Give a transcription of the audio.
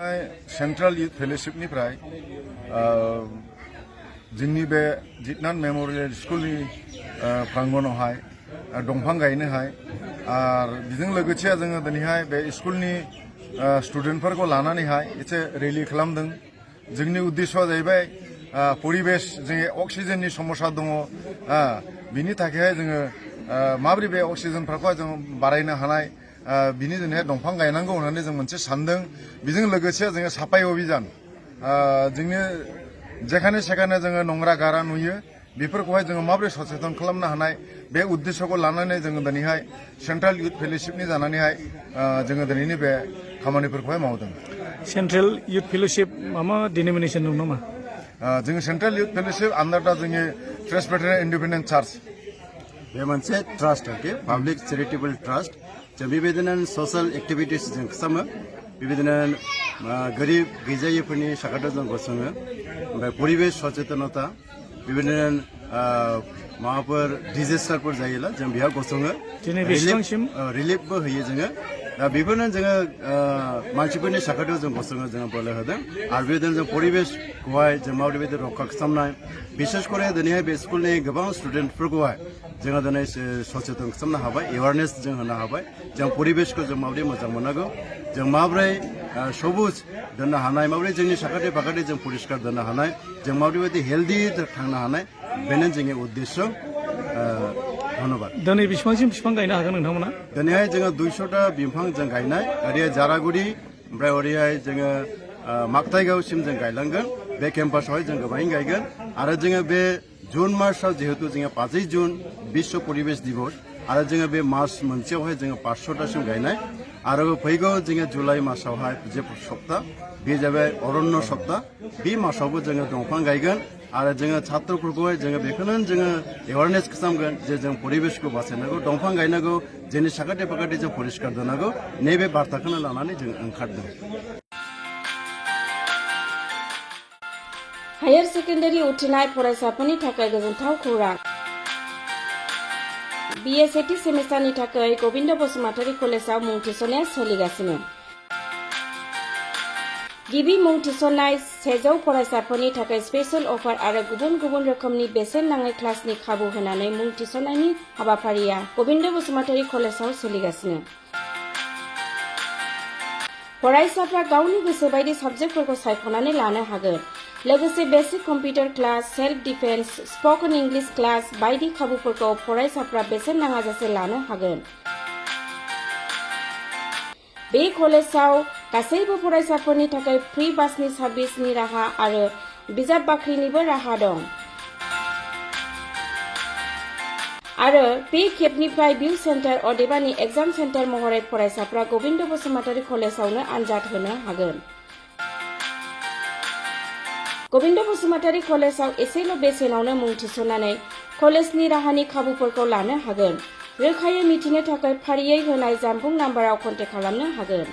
Central youth फेलोशिपनिफ्राय जोंनि बे जितनान memorial स्कुलनि प्रांगनावहाय दंफां गायनोहाय आरो बेजों लोगोसे जोङो दिनैहाय बे स्कुलनि स्टुडेन्टफोरखौ लानानैहाय एसे रेलि खालामदों। जोंनि उद्देश्यआ जाहैबाय परिबेश जोंनि अक्सिजेननि समस्या दङ बिनि थाखाय जोङो माबोरै बे अक्सिजेनफोरखौ जों बारायनो हानाय बिनि जोंहाय दंफां गायनांगौ होननानै जों मोनसे सानदों। बेजों लोगोसे जोङो साफाई अभियान जोंनि जेखाने सेखाने जोङो नंग्रा गारा नुयो बेफोरखौहाय जोङो माबोरै सचेतन खालामनो हानाय बे उद्देश्यखौ लानानै जोङो दिनैहाय सेंट्रेल यूथ फेलोशिपनि जानानैहाय जोङो दिनैनि बे खामानिफोरखौहाय मावदों। सेंट्रेल यूथ फेलोशिप मा डिनोमिनेशन दं नामा? जोङो सेंट्रेल यूथ फेलोशिप आन्डार दा जोंनि प्रेसबिटेरियान इन्डिपेन्डेन्ट चार्च बे मोनसे ट्रास्ट आरोखि पाब्लिक चेरिटेबल ट्रास्ट जों बेबायदिनो ससियेल एक्टिभिटिस जों खालामो बेबायदिनो गोरिब गैजायिफोरनि साखाथियाव जों गसङो ओमफ्राय परिबेश सचेतनता बेबायदिनो माबाफोर डिजेस्टारफोर जायोला जों बेयाव गसङो रिलिफबो होयो जोङो दा बेफोरनो जोङो मानसिफोरनि साखाथियाव जों गसङो जोङो बोलो होदों आरो बेबायदिनो जों परिबेशखौहाय जों माबायदि रैखा खालामनाय बिसेस करे दिनैहाय बे स्कुलनि गोबां स्टुडेन्टफोरखौहाय जोङो दिनै सचेतन खालामनो हाबाय एवारनेस जों होनो हाबाय जों परिबेशखौ जों माबोरै मोजां मोननांगौ जों माबोरै सबुज दोननो हानाय माबोरै जोंनि साखाथि फाखाथि जों परिष्कार दोननो हानाय जों माबोरैबायदि हेल्दि थांनो हानाय बेनो जोंनि उद्देश्य। धन्यबाद। दिनै बेसेबांसिम बिफां गायनो हागोन नोंथांमोना? दिनैहाय जोङो 200टा बिफां जों गायनाय ओरैहाय जारागुरि ओमफ्राय ओरैहाय जोङो मागथाइगावसिम जों गायलांगोन बे केम्पासावहाय जों गोबाङै गायगोन आरो जोङो बे जुन मार्चआव जिहेतु जोङो 5 जुन विश्व परिबेश दिवस आरो जोङो बे मार्च मोनसेयावहाय जोङो 500टासिम गायनाय आरो फैगौ जोङो जुलाइ मासावहाय जे सप्ता बे जाबाय अरण्य सप्ता बे मासावबो जोङो दंफां गायगोन आरो जोङो छात्रफोरखौहाय जोङो बेखौनो जोङो एवारनेस खालामगोन जे जों परिबेशखौ बासायनांगौ दंफां गायनांगौ जोंनि साखाथि फाखाथि जों परिष्कार दोननांगौ नैबे बार्ताखौनो लानानै जों ओंखारदों। हायर सेकेन्डारि उथ्रिनाय फरायसाफोरनि थाखाय गोजोनथाव खौरां। BA सेथि सेमिस्टारनि थाखाय गोविन्द बसुमतारी कलेजाव मुं थिसननाया सोलिगासिनो। गिबि मुं थिसननाय 100 फरायसाफोरनि थाखाय स्पेशल अफार आरो गुबुन गुबुन रोखोमनि बेसेन नाङै क्लासनि खाबु होनानै मुं थिसननायनि हाबाफारिया गोविन्द बसुमतारी कलेजाव सोलिगासिनो। फरायसाफ्रा गावनि गोसो बायदि साबजेक्टफोरखौ सायख'नानै लानो हागोन। लोगोसे basic computer class, self defence, spoken English class बायदि खाबुफोरखौ फरायसाफ्रा बेसेन नाङाजासे लानो हागोन। बे कलेजाव गासैबो फरायसाफोरनि थाखाय फ्रि बासनि सार्भिसनि राहा आरो बिजाब बाख्रिनिबो राहा दं। आरो बे खेबनिफ्राय भिउ सेन्टार अदेबानि एग्जाम सेन्टार महरै फरायसाफ्रा गोविन्द बसुमतारी कलेजावनो आनजाद होनो हागोन। गोविन्द बसुमतारी कलेजाव एसेल' बेसेनावनो मुं थिसननानै कलेजनि राहानि खाबुफोरखौ लानो हागोन। रोखायै मिथिनो थाखाय फारियै होनाय जानबुं नाम्बाराव कन्टेक्ट खालामनो हागोन।